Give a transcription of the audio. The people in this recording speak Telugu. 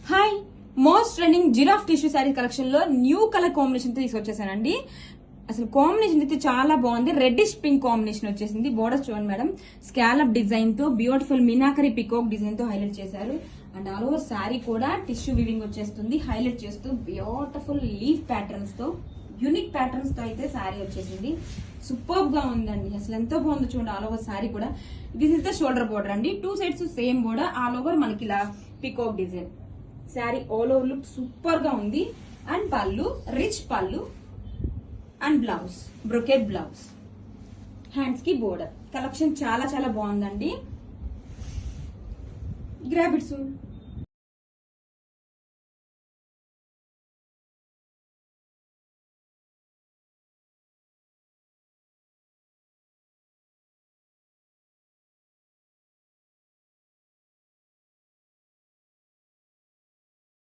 Hi, most trending giraffe tissue sari collection లో న్యూ కలర్ కాంబినేషన్ తో తీసుకొచ్చేసానండి. అసలు కాంబినేషన్ అయితే చాలా బాగుంది. రెడ్డిష్ పింక్ కాంబినేషన్ వచ్చేసింది. బోర్డర్ చూడండి మేడం, స్కాలప్ డిజైన్ తో బ్యూటిఫుల్ మీనాకరి పికాక్ డిజైన్ తో హైలైట్ చేశారు. అండ్ ఆల్ ఓవర్ శారీ కూడా టిష్యూ వివింగ్ వచ్చేస్తుంది. హైలైట్ చేస్తూ బ్యూటిఫుల్ లీఫ్ ప్యాటర్న్స్ తో, యూనిక్ ప్యాటర్న్స్ తో అయితే శారీ వచ్చేసింది. సూపర్ గా ఉందండి. అసలు ఎంతో బాగుంది చూడండి. ఆల్ ఓవర్ శారీ కూడా this is the shoulder border అండి. Two sides same border. All over మనకి ఇలా peacock design. Sari all over look super గా ఉంది. అండ్ పళ్ళు, రిచ్ పళ్ళు and blouse, brocade blouse, hands కి బోర్డర్. కలెక్షన్ చాలా చాలా బాగుందండి. Grab it soon.